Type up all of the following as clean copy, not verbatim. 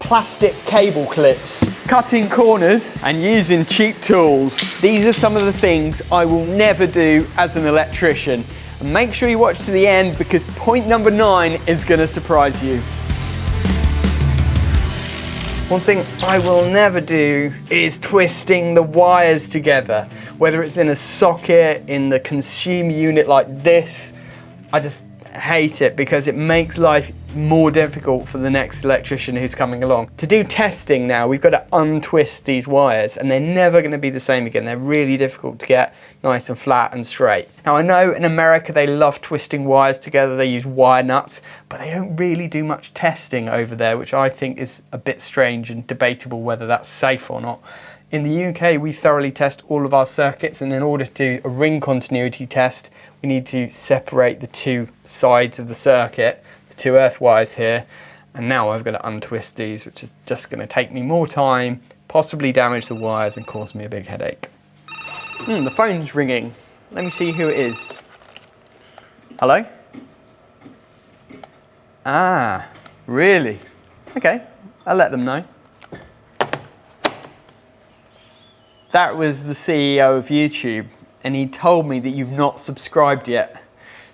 plastic cable clips, cutting corners and using cheap tools. These are some of the things I will never do as an electrician. And make sure you watch to the end because point number 9 is going to surprise you. One thing I will never do is twisting the wires together, whether it's in a socket, in the consumer unit like this. I just hate it because it makes life more difficult for the next electrician who's coming along. To do testing now, we've got to untwist these wires and they're never going to be the same again. They're really difficult to get nice and flat and straight. Now I know in America they love twisting wires together, they use wire nuts, but they don't really do much testing over there, which I think is a bit strange and debatable whether that's safe or not. In the UK, we thoroughly test all of our circuits, and in order to do a ring continuity test, we need to separate the two sides of the circuit, the two earth wires here, and now I've got to untwist these, which is just going to take me more time, possibly damage the wires and cause me a big headache. The phone's ringing. Let me see who it is. Hello? Ah, really? Okay, I'll let them know. That was the CEO of YouTube, and he told me that you've not subscribed yet.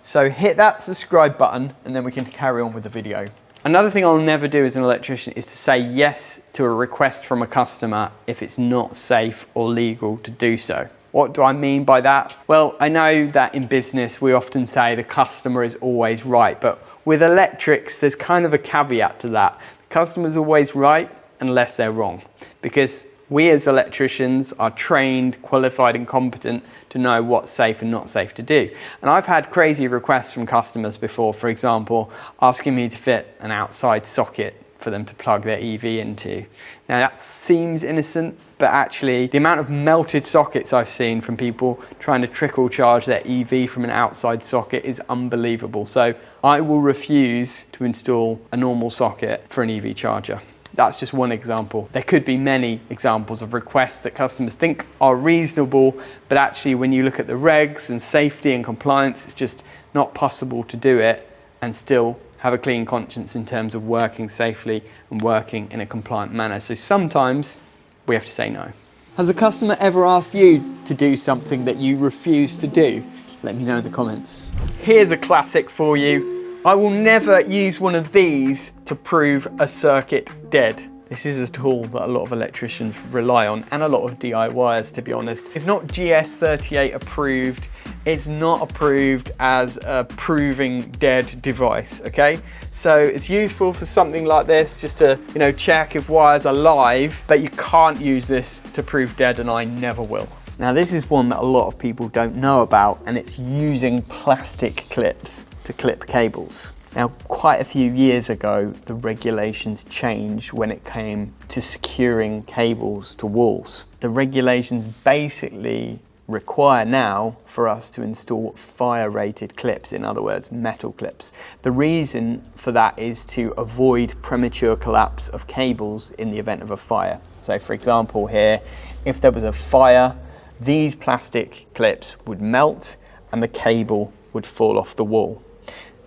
So hit that subscribe button and then we can carry on with the video. Another thing I'll never do as an electrician is to say yes to a request from a customer if it's not safe or legal to do so. What do I mean by that? Well, I know that in business we often say the customer is always right, but with electrics there's kind of a caveat to that. The customer's always right unless they're wrong, because we as electricians are trained, qualified and competent to know what's safe and not safe to do. And I've had crazy requests from customers before, for example, asking me to fit an outside socket for them to plug their EV into. Now that seems innocent, but actually the amount of melted sockets I've seen from people trying to trickle charge their EV from an outside socket is unbelievable. So I will refuse to install a normal socket for an EV charger. That's just one example. There could be many examples of requests that customers think are reasonable, but actually when you look at the regs and safety and compliance, it's just not possible to do it and still have a clean conscience in terms of working safely and working in a compliant manner. So sometimes we have to say no. Has a customer ever asked you to do something that you refuse to do? Let me know in the comments. Here's a classic for you. I will never use one of these to prove a circuit dead. This is a tool that a lot of electricians rely on, and a lot of DIYers, to be honest. It's not GS38 approved. It's not approved as a proving dead device, okay? So it's useful for something like this, just to, check if wires are live, but you can't use this to prove dead, and I never will. Now this is one that a lot of people don't know about, and it's using plastic clips to clip cables. Now, quite a few years ago, the regulations changed when it came to securing cables to walls. The regulations basically require now for us to install fire-rated clips, in other words, metal clips. The reason for that is to avoid premature collapse of cables in the event of a fire. So for example here, if there was a fire, these plastic clips would melt and the cable would fall off the wall.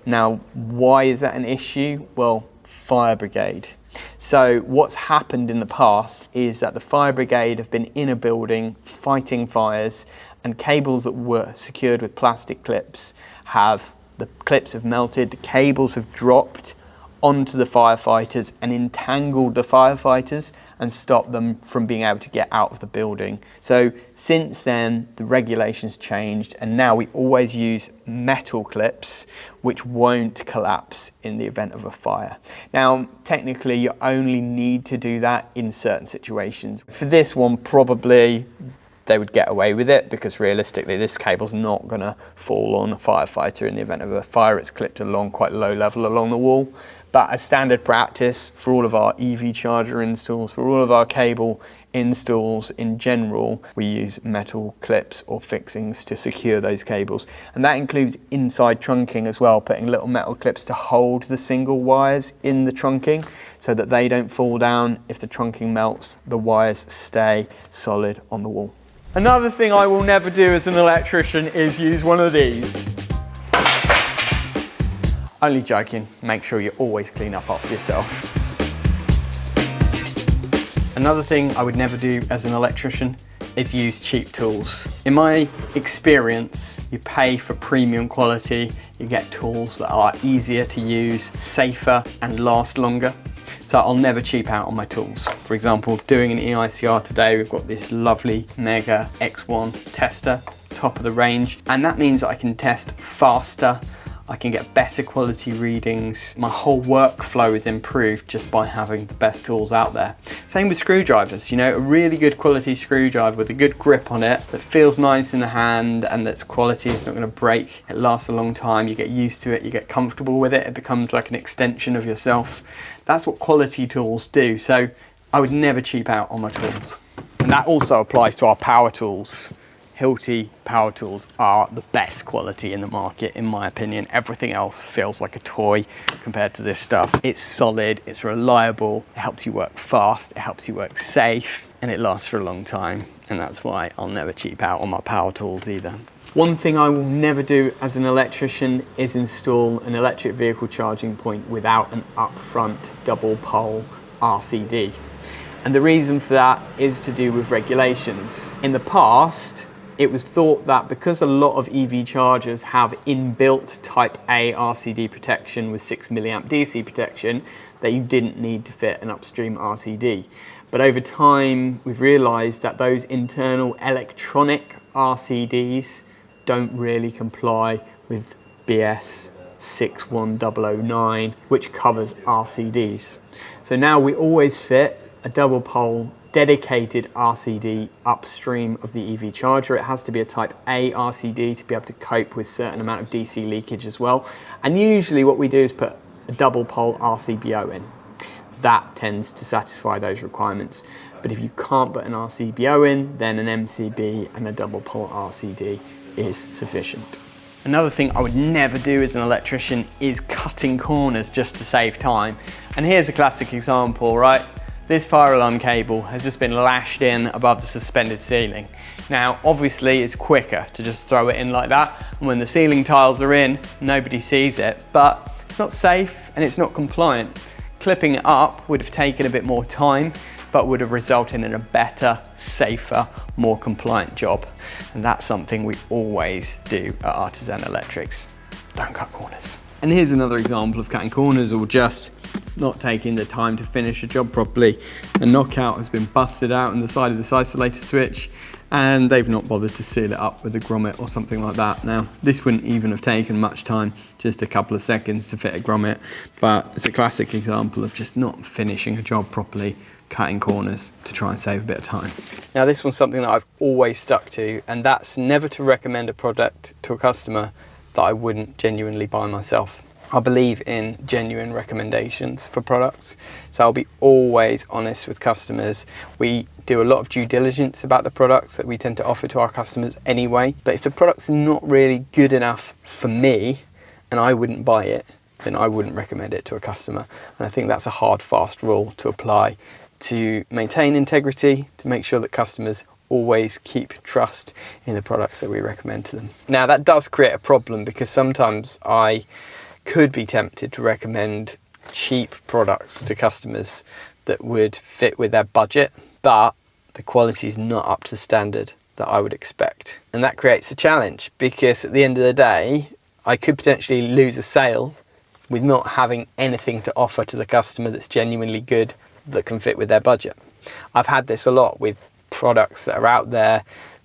Now, why is that an issue? Well, fire brigade. So what's happened in the past is that the fire brigade have been in a building fighting fires, and cables that were secured with plastic clips the clips have melted, the cables have dropped onto the firefighters and entangled the firefighters and stopped them from being able to get out of the building. So since then, the regulations changed, and now we always use metal clips which won't collapse in the event of a fire. Now, technically, you only need to do that in certain situations. For this one, probably they would get away with it, because realistically this cable's not going to fall on a firefighter in the event of a fire. It's clipped along quite low level along the wall. But as standard practice for all of our EV charger installs, for all of our cable installs in general, we use metal clips or fixings to secure those cables. And that includes inside trunking as well, putting little metal clips to hold the single wires in the trunking so that they don't fall down. If the trunking melts, the wires stay solid on the wall. Another thing I will never do as an electrician is use one of these. Only joking, make sure you always clean up after yourself. Another thing I would never do as an electrician is use cheap tools. In my experience, you pay for premium quality, you get tools that are easier to use, safer, and last longer. So I'll never cheap out on my tools. For example, doing an EICR today, we've got this lovely Mega X1 tester, top of the range, and that means that I can test faster, I can get better quality readings. My whole workflow is improved just by having the best tools out there. Same with screwdrivers, you know, a really good quality screwdriver with a good grip on it that feels nice in the hand and that's quality, it's not going to break, it lasts a long time, you get used to it, you get comfortable with it, it becomes like an extension of yourself. That's what quality tools do, so I would never cheap out on my tools. And that also applies to our power tools. Hilti power tools are the best quality in the market, in my opinion. Everything else feels like a toy compared to this stuff. It's solid, it's reliable, it helps you work fast, it helps you work safe, and it lasts for a long time. And that's why I'll never cheap out on my power tools either. One thing I will never do as an electrician is install an electric vehicle charging point without an upfront double pole RCD. And the reason for that is to do with regulations. In the past, it was thought that because a lot of EV chargers have inbuilt type A RCD protection with 6 milliamp DC protection, that you didn't need to fit an upstream RCD. But over time, we've realized that those internal electronic RCDs don't really comply with BS 61009, which covers RCDs. So now we always fit a double pole dedicated RCD upstream of the EV charger. It has to be a type A RCD to be able to cope with certain amount of DC leakage as well. And usually what we do is put a double pole RCBO in. That tends to satisfy those requirements. But if you can't put an RCBO in, then an MCB and a double pole RCD is sufficient. Another thing I would never do as an electrician is cutting corners just to save time. And here's a classic example, right? This fire alarm cable has just been lashed in above the suspended ceiling. Now, obviously it's quicker to just throw it in like that, and when the ceiling tiles are in, nobody sees it, but it's not safe and it's not compliant. Clipping it up would have taken a bit more time, but would have resulted in a better, safer, more compliant job. And that's something we always do at Artisan Electrics. Don't cut corners. And here's another example of cutting corners or just not taking the time to finish a job properly. A knockout has been busted out on the side of this isolator switch and they've not bothered to seal it up with a grommet or something like that. Now, this wouldn't even have taken much time, just a couple of seconds to fit a grommet, but it's a classic example of just not finishing a job properly, cutting corners to try and save a bit of time. Now, this one's something that I've always stuck to, and that's never to recommend a product to a customer that I wouldn't genuinely buy myself. I believe in genuine recommendations for products, so I'll be always honest with customers. We do a lot of due diligence about the products that we tend to offer to our customers anyway, but if the product's not really good enough for me and I wouldn't buy it, then I wouldn't recommend it to a customer. And I think that's a hard, fast rule to apply to maintain integrity, to make sure that customers always keep trust in the products that we recommend to them. Now, that does create a problem because sometimes I could be tempted to recommend cheap products to customers that would fit with their budget, but the quality is not up to the standard that I would expect. And that creates a challenge because at the end of the day, I could potentially lose a sale with not having anything to offer to the customer that's genuinely good, that can fit with their budget. I've had this a lot with products that are out there,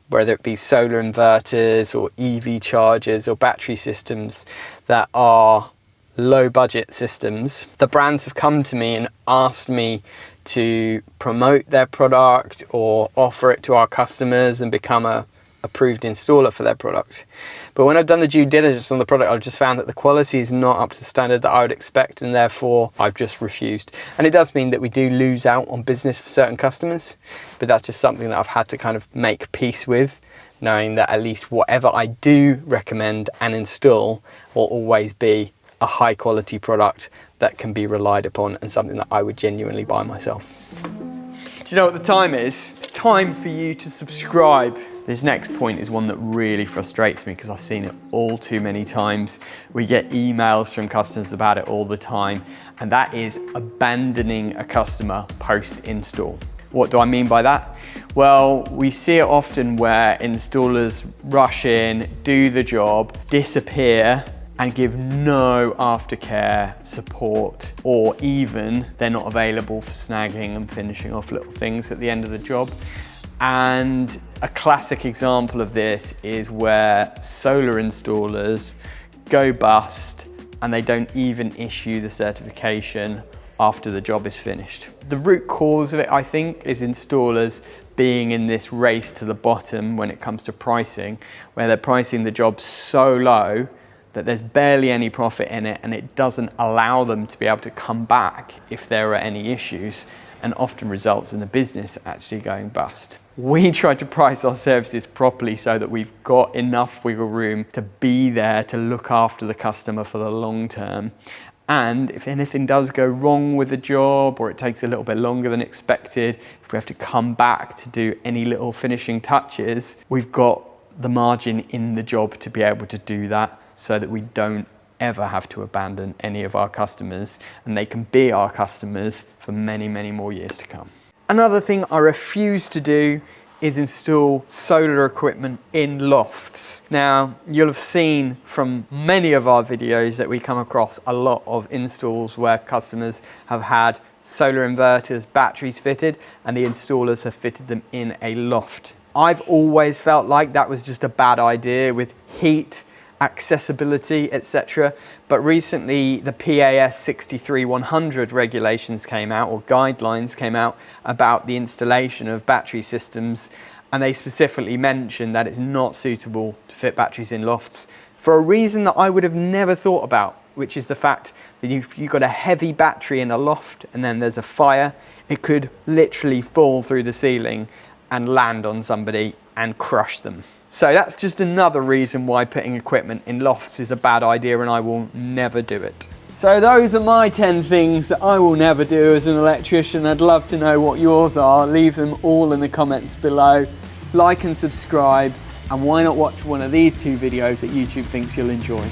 whether it be solar inverters or EV chargers or battery systems that are low budget systems. The brands have come to me and asked me to promote their product or offer it to our customers and become a approved installer for their product. But when I've done the due diligence on the product, I've just found that the quality is not up to the standard that I would expect, and therefore I've just refused. And it does mean that we do lose out on business for certain customers, but that's just something that I've had to kind of make peace with, knowing that at least whatever I do recommend and install will always be a high quality product that can be relied upon and something that I would genuinely buy myself. Do you know what the time is? It's time for you to subscribe. This next point is one that really frustrates me because I've seen it all too many times. We get emails from customers about it all the time, and that is abandoning a customer post-install. What do I mean by that? Well, we see it often where installers rush in, do the job, disappear, and give no aftercare support, or even they're not available for snagging and finishing off little things at the end of the job. And a classic example of this is where solar installers go bust and they don't even issue the certification after the job is finished. The root cause of it, I think, is installers being in this race to the bottom when it comes to pricing, where they're pricing the job so low that there's barely any profit in it, and it doesn't allow them to be able to come back if there are any issues, and often results in the business actually going bust. We try to price our services properly so that we've got enough wiggle room to be there to look after the customer for the long term. And if anything does go wrong with the job, or it takes a little bit longer than expected, if we have to come back to do any little finishing touches, we've got the margin in the job to be able to do that, so that we don't ever have to abandon any of our customers, and they can be our customers for many, many more years to come. Another thing I refuse to do is install solar equipment in lofts. Now, you'll have seen from many of our videos that we come across a lot of installs where customers have had solar inverters, batteries fitted, and the installers have fitted them in a loft. I've always felt like that was just a bad idea with heat, accessibility, etc. But recently the PAS 63100 regulations came out, or guidelines came out, about the installation of battery systems, and they specifically mentioned that it's not suitable to fit batteries in lofts for a reason that I would have never thought about, which is the fact that if you've got a heavy battery in a loft and then there's a fire, it could literally fall through the ceiling and land on somebody and crush them. So that's just another reason why putting equipment in lofts is a bad idea, and I will never do it. So those are my 10 things that I will never do as an electrician. I'd love to know what yours are. Leave them all in the comments below. Like and subscribe, and why not watch one of these 2 videos that YouTube thinks you'll enjoy.